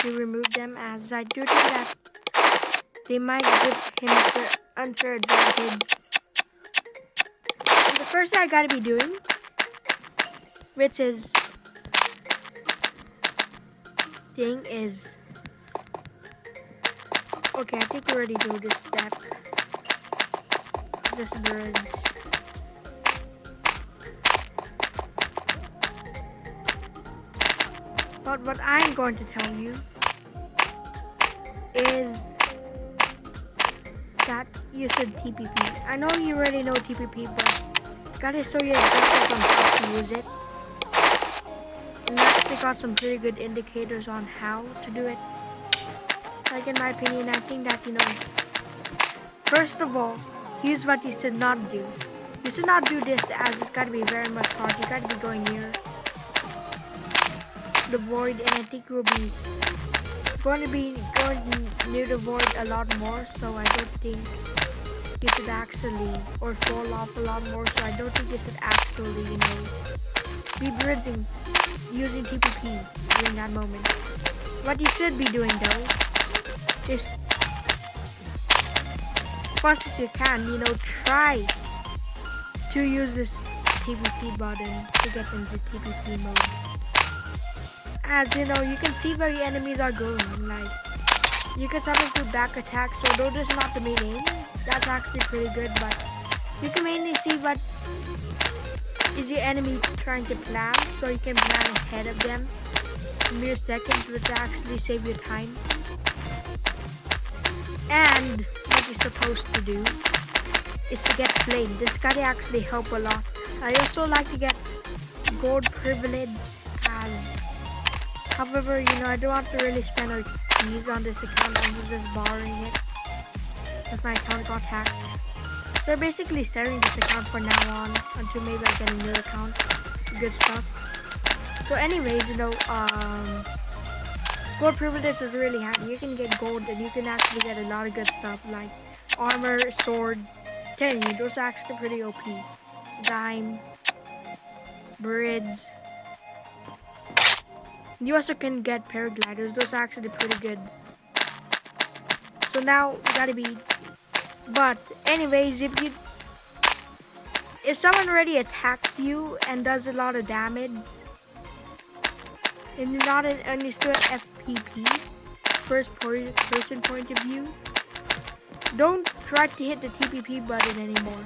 to remove them, as I do think that they might give him an unfair advantage. And the first thing I gotta be doing, which is okay, I think we already do this step. Just birds. But what I'm going to tell you is that you should TPP. I know you already know TPP, but gotta show you examples on how to use it. And I actually got some pretty good indicators on how to do it. Like in my opinion, I think that, first of all, here's what you should not do. You should not do this, as it's gotta be very much hard. You gotta be going near the void, and I think you'll be going near the void a lot more, so I don't think you should actually, or fall off a lot more, so I don't think you should actually, be bridging using TPP during that moment. What you should be doing though is, as fast as you can, try to use this TPP button to get into TPP mode. As you can see where your enemies are going. Like, you can sometimes do back attacks, although this is not the main aim. That's actually pretty good, but you can mainly see what is your enemy trying to plan, so you can plan ahead of them in mere seconds, which actually save your time. And what you're supposed to do is to get flame. This gotta actually help a lot. I also like to get gold privilege, as however, I don't want to really spend our keys on this account. I'm just borrowing it if my account got hacked. So I'm basically sharing this account for now on until maybe I get a new account. Good stuff. So anyways, gold privilege is really handy. You can get gold and you can actually get a lot of good stuff like armor, sword, telling you, those are actually pretty OP. Dime, bridge. You also can get paragliders. Those are actually pretty good. So now you gotta be. But anyways, if someone already attacks you and does a lot of damage, and you're still at FPP, first person point of view, don't try to hit the TPP button anymore.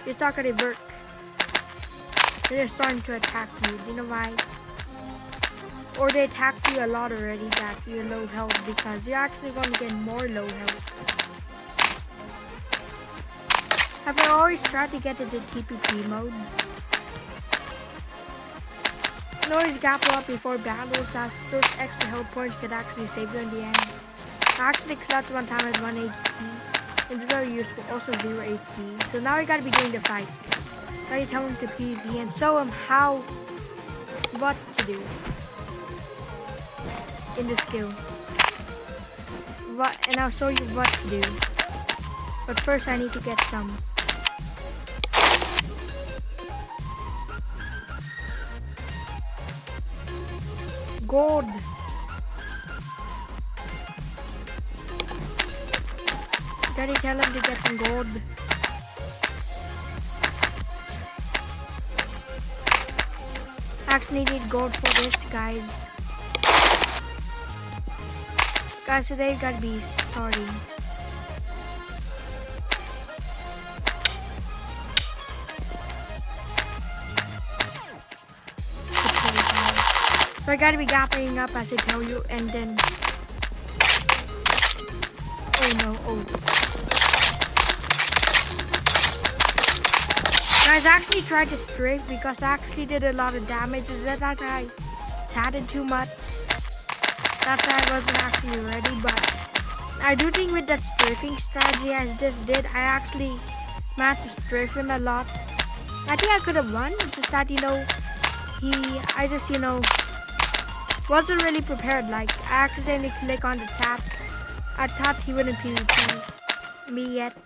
It's not gonna work. They're starting to attack you. Do you know why? Or they attacked you a lot already that you're low health, because you're actually going to get more low health. Have I always tried to get into TPP mode? You can always grapple up before battles, as those extra health points could actually save you in the end. I actually clutched one time at 1 HP. It's very useful, also 0 HP. So now I gotta be doing the fight. Now you tell him to PvP and show him what to do in the skill. And I'll show you what to do. But first I need to get some gold. Gotta tell him to get some gold. Actually need gold for this, guys. Guys, today gotta be starting. So I gotta be gapping up as I tell you, and then Guys, I actually tried to strafe because I actually did a lot of damage. Is that I chatted too much? That's why I wasn't actually ready, but I do think with that strafing strategy I just did, I actually managed to strafe him a lot. I think I could have won. It's just that, I just, wasn't really prepared. Like, I accidentally clicked on the chat. I thought he wouldn't PvP me yet.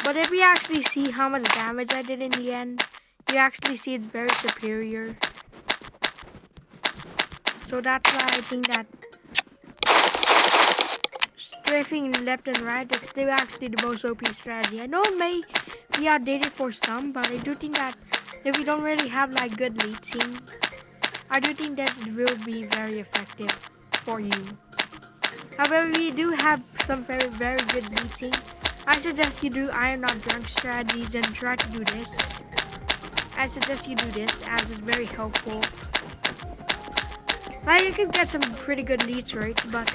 But if you actually see how much damage I did in the end, you actually see it's very superior. So So that's why I think that strafing left and right is still actually the most OP strategy. I know it may be outdated for some, but I do think that if you don't really have like good lead team, I do think that it will be very effective for you. However, we do have some very good lead team. I suggest you do iron not drunk strategies and try to do this. I suggest you do this as it's very helpful. Like you can get some pretty good leads rates, but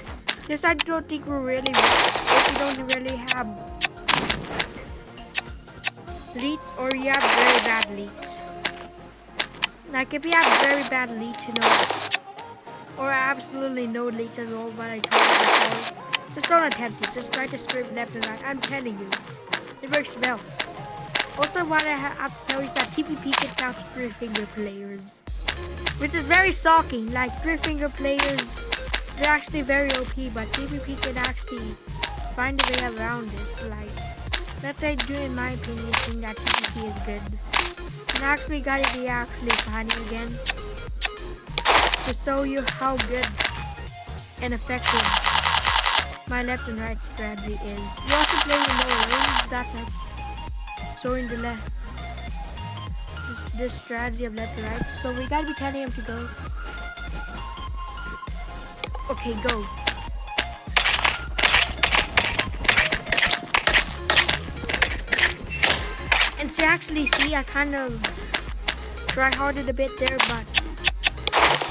this I don't think will really work if you don't really have leads or you have very bad leads. Like if you have very bad leads, you know, or absolutely no leads at all, but I told you before, just don't attempt it. Just try to strip left and right. I'm telling you, it works well. Also, what I have to tell you is that TPP can count 3-finger players, which is very shocking. Like 3-finger players, they're actually very OP, but TPP can actually find a way around this. Like that's I do in my opinion think that TPP is good. And actually got to be actually finding again to show you how good and effective my left and right strategy is. You also play with no lanes, that's like showing the left. This strategy of left and right. So we gotta be telling him to go. Okay, go. And to actually see, I kind of try harded a bit there, but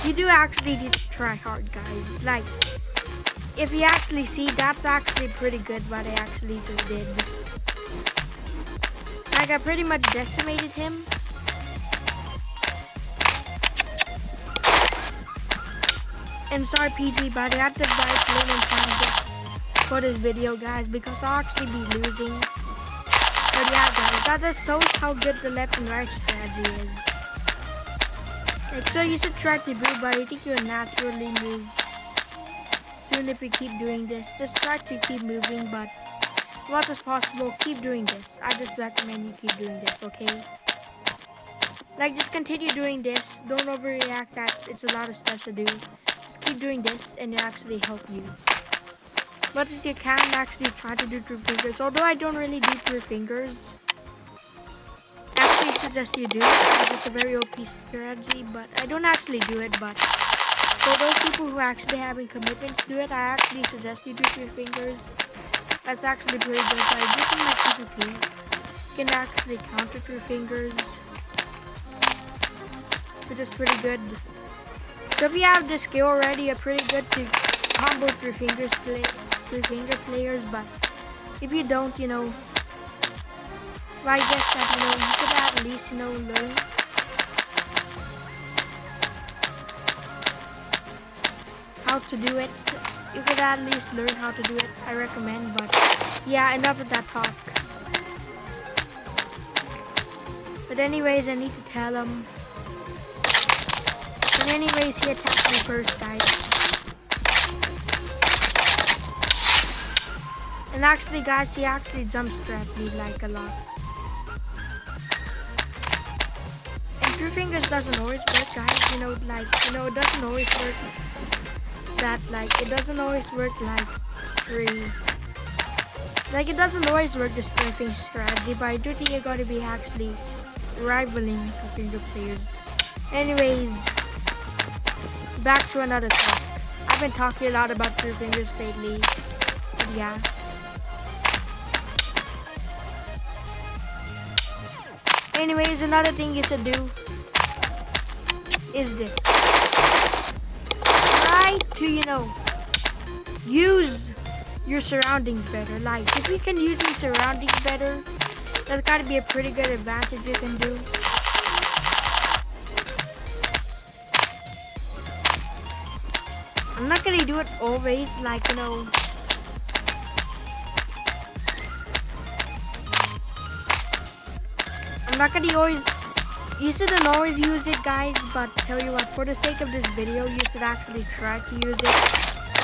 you do actually need to try hard, guys. Like, if you actually see, that's actually pretty good what I actually just did. Like, I pretty much decimated him. And sorry PG, but I had to buy plane and time just for this video, guys, because I'll actually be losing. But yeah, guys, that just shows how good the left and right strategy is. Like, so you should try to do, but I think you'll naturally move soon if you keep doing this. Just try to keep moving, but as much as possible, keep doing this. I just recommend you keep doing this, okay? Like, just continue doing this. Don't overreact that it's a lot of stuff to do. Just keep doing this, and it'll actually help you. But if you can actually try to do 3 fingers, although I don't really do 3 fingers, I actually suggest you do. It's a very OP strategy, but I don't actually do it. But for those people who are actually having commitment to do it, I actually suggest you do 3 fingers. That's actually pretty good. But I do think my PvP can actually counter 3 fingers, which is pretty good. So if you have the skill already, you're pretty good to combo 3 finger players, but if you don't, you know, well, I guess that, you know, you could at least, you know, learn how to do it. You could at least learn how to do it, I recommend, but yeah, enough of that talk. But anyways, I need to tell him. But anyways, he attacked me first, guys. And actually, guys, he actually jump strapped me like a lot. And 3 fingers doesn't always work, guys. You know, like, you know, it doesn't always work that, like, it doesn't always work like 3. Like, it doesn't always work the strafing strategy, but I do think you're going to be actually rivaling 2 finger players. Anyways, back to another talk. I've been talking a lot about 3 fingers lately, but yeah. Anyways, another thing you should do is this. Try to, you know, use your surroundings better. Like, if you can use your surroundings better, that's gotta be a pretty good advantage you can do. I'm not gonna do it always, like, you know, I'm not gonna always, you shouldn't always use it, guys, but tell you what, for the sake of this video, you should actually try to use it.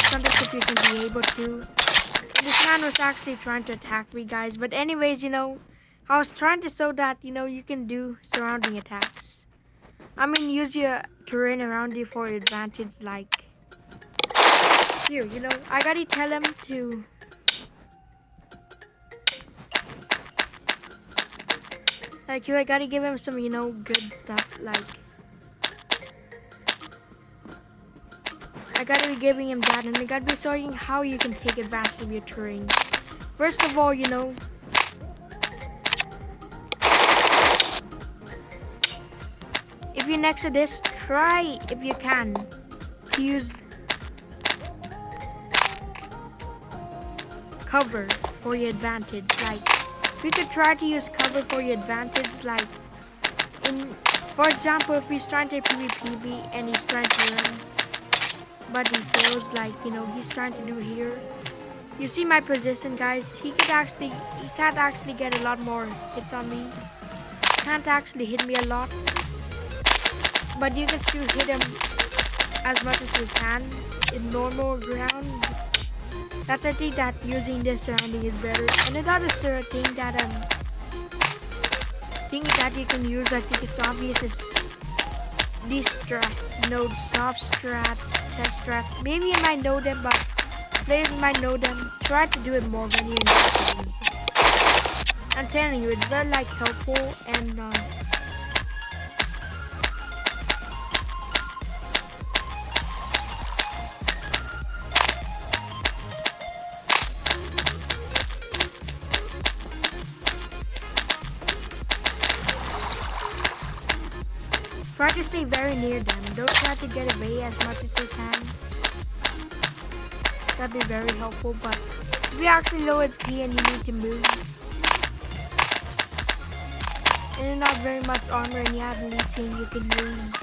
Sometimes if you can be able to. This man was actually trying to attack me, guys, but anyways, you know, I was trying to show that, you know, you can do surrounding attacks. I mean, use your terrain around you for advantage. Like here, I gotta tell him to. Like here, I gotta give him some, good stuff. Like I gotta be giving him that, and I gotta be showing how you can take advantage of your terrain. First of all, if you're next to this, try if you can to use cover for your advantage. Like you could try to use cover for your advantage. Like for example, if he's trying to PvP and he's trying to run, but he fails, like he's trying to do here. You see my position, guys. He can't actually get a lot more hits on me. Can't actually hit me a lot, but you can still hit him as much as you can in normal ground. That's I think that using this surrounding is better. And another thing that you can use, I think it's obvious, is these strats, soft strats, test strats. Maybe you might know them, but players might know them. Try to do it more when you invest in them. I'm telling you, it's very helpful and try to stay very near them. Don't try to get away as much as you can. That'd be very helpful, but if you actually low HP and you need to move, and you're not very much armor and you have anything you can move,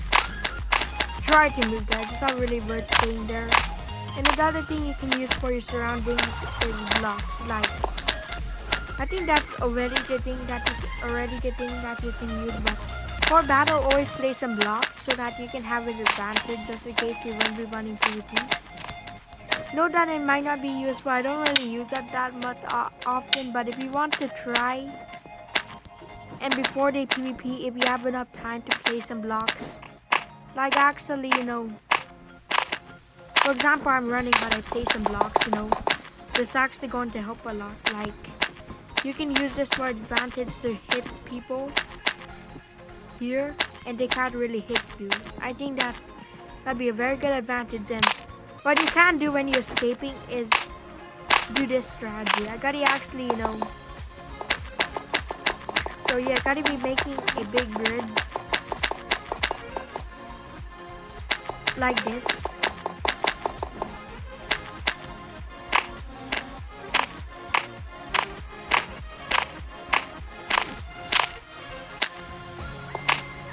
try to move, guys. It's not really worth staying there. And another thing you can use for your surroundings is blocks. Like, I think that's already the thing that you can use, but for battle, always play some blocks so that you can have an advantage just in case you won't be running PvP. Know that it might not be useful. I don't really use that much often, but if you want to try, and before the PvP, if you have enough time to play some blocks, like actually, for example, I'm running, but I play some blocks, it's actually going to help a lot. Like, you can use this for advantage to hit people here, and they can't really hit you. I think that'd be a very good advantage. And what you can do when you're escaping is do this strategy. I gotta actually, so yeah, I gotta be making a big bridge like this.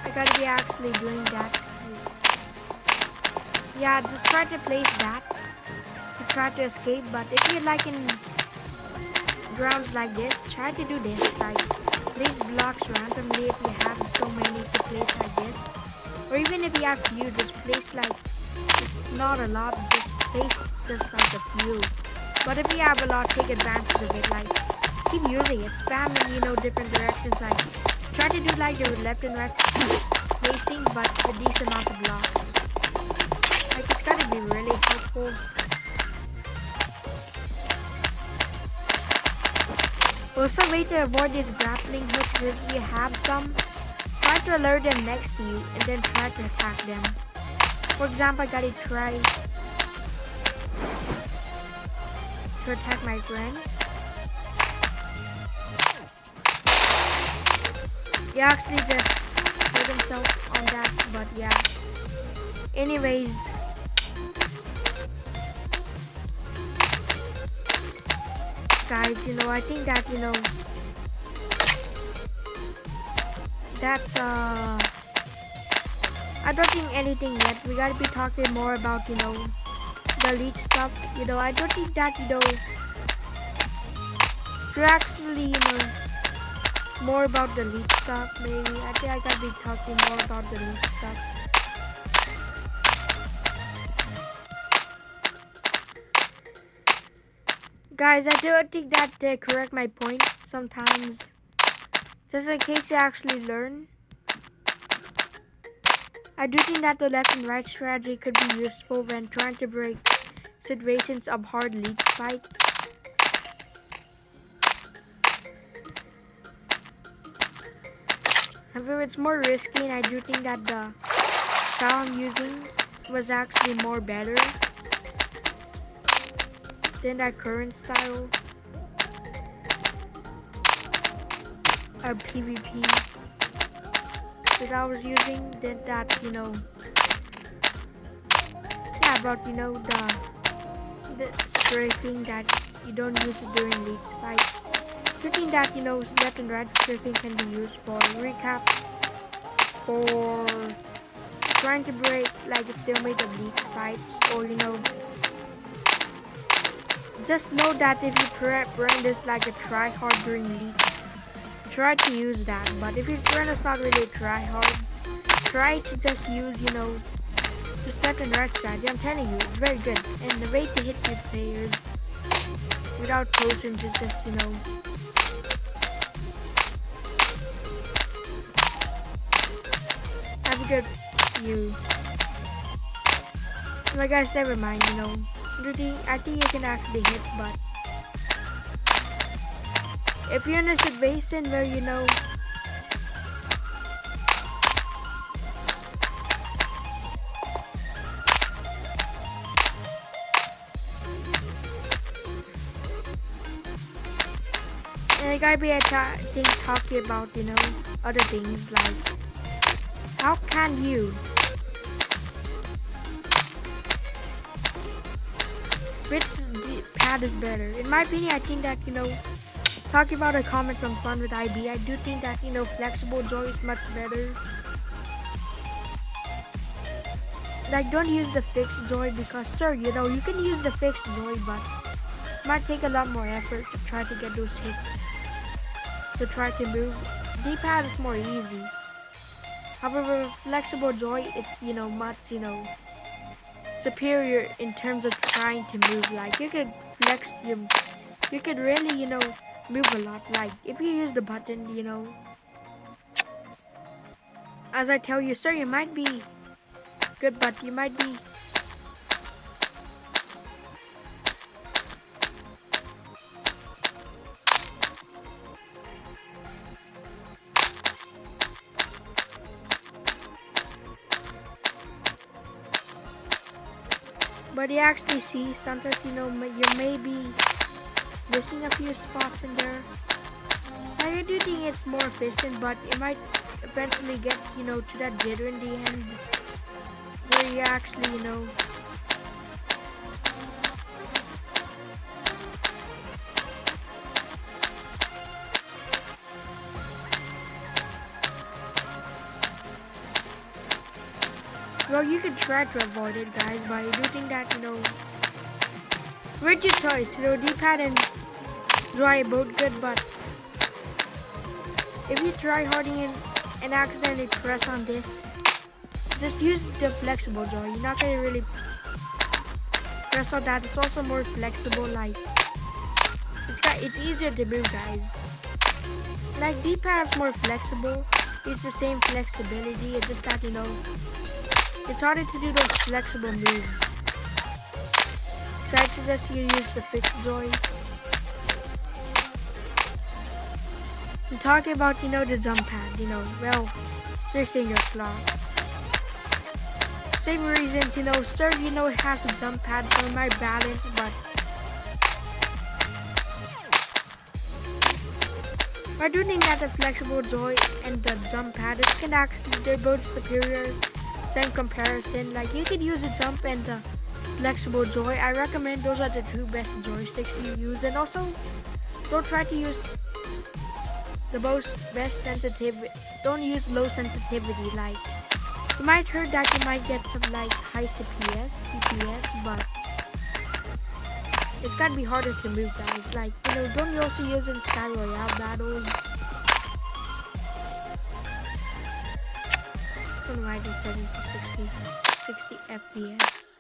I gotta be actually doing that. Yeah, just try to place that to try to escape. But if you're like in grounds like this, try to do this. Like, place blocks randomly if you have so many to place like this. Or even if you have few, just place like, it's not a lot, just place just like a few. But if you have a lot, take advantage of it. Like, keep using it. Spam in, different directions. Like, try to do like the left and right placing, but a decent amount of blocks. Like, it's gotta be really helpful. Also, way to avoid these grappling hooks is if you have some, try to lure them next to you and then try to attack them. For example, I gotta try to attack my friend. He actually just hurt himself on that, but yeah. Anyways, guys, I think that, that's, I don't think anything yet. We gotta be talking more about, the elite stuff. I don't think that, to actually, more about the elite stuff, maybe. I think I gotta be talking more about the elite stuff. Guys, I do think that they correct my point sometimes, just in case you actually learn. I do think that the left and right strategy could be useful when trying to break situations of hard lead fights. However, it's more risky, and I do think that the style I'm using was actually more better than that current style of PvP that I was using. Than that, yeah, about the strafing that you don't use it during these fights. Do think that left and right strafing can be used for recap, for trying to break like a stalemate of league fights, or just know that if you run this like a try hard during leagues, try to use that. But if your friend is not really try hard, try to just use just left and right strategy. I'm telling you, it's very good. And the way to hit your players without potions is just have a good view. But guys, never mind. I think you can actually hit, but if you're in a situation where and I gotta be talking about other things like how can you which pad is better? In my opinion, I think that talking about a comment from Fun with IB, I do think that flexible joy is much better. Like, don't use the fixed joy because sir, you can use the fixed joy, but it might take a lot more effort to try to get those hits, to try to move. D-pad is more easy. However, flexible joy, it's much superior in terms of trying to move. Like, you could flex you could really move a lot. Like, if you use the button, as I tell you, sir, you might be good, but you might be but you actually see sometimes you may be missing a few spots in there. I do think it's more efficient, but it might eventually get to that jitter in the end where you actually well, you can try to avoid it, guys, but I do think that with your choice, D-pad and joy both good, but if you try harding and accidentally press on this, just use the flexible joy. You're not gonna really press on that. It's also more flexible. Like, it's easier to move, guys. Like, D-pad is more flexible. It's the same flexibility. It's just that it's harder to do those flexible moves. So I suggest you use the fixed joy. I'm talking about the jump pad. Well, your finger claw. Same reasons, sir, it has a jump pad for my balance, but I do think that the flexible joy and the jump pad, they're both superior. Same comparison, like you could use a jump and the flexible joy. I recommend those are the two best joysticks you use, and also don't try to use the best sensitivity. Don't use low sensitivity. Like, you might heard that you might get some like high CPS, but it's gotta be harder to move, guys. Like, don't you also use in Sky Royale battles? I'm riding 70 to 60 FPS.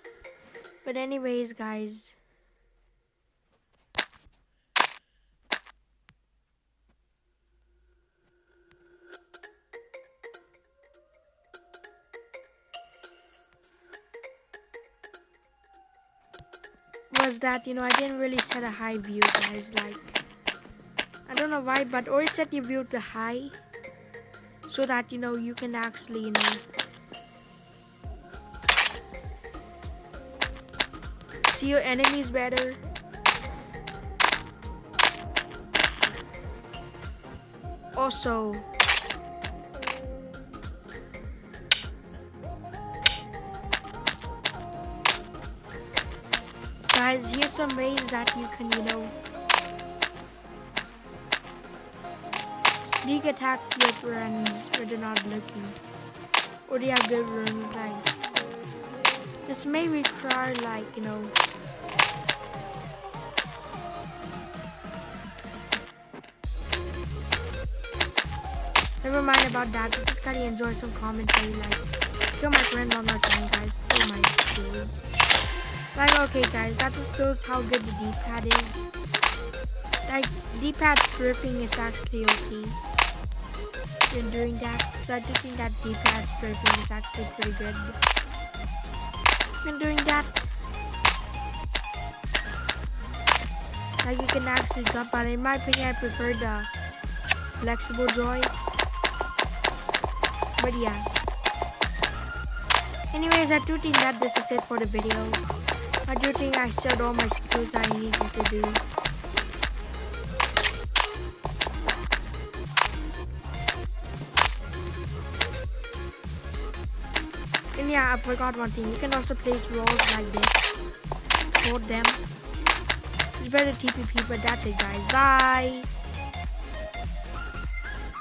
But anyways, guys, was that, I didn't really set a high view, guys. Like, I don't know why, but always set your view to high so that, you can actually, see your enemies better. Also, guys, here's some ways that you can, sneak attack your friends when they're not looking, or they have good rooms. Like, this may require, like, never mind about that. I just gotta enjoy some commentary. Like, kill my friend one more time, guys. Kill my skills. Like, okay, guys, that just shows how good the D-pad is. Like, D-pad stripping is actually okay in doing that. So I just think that D-pad stripping is actually pretty good in doing that. Like, you can actually jump on it. In my opinion, I prefer the flexible joy. But yeah. Anyways, I do think that this is it for the video. I do think I showed all my skills I needed to do. And yeah, I forgot one thing. You can also place walls like this. Hold them. It's better TPP, but that's it, guys. Bye!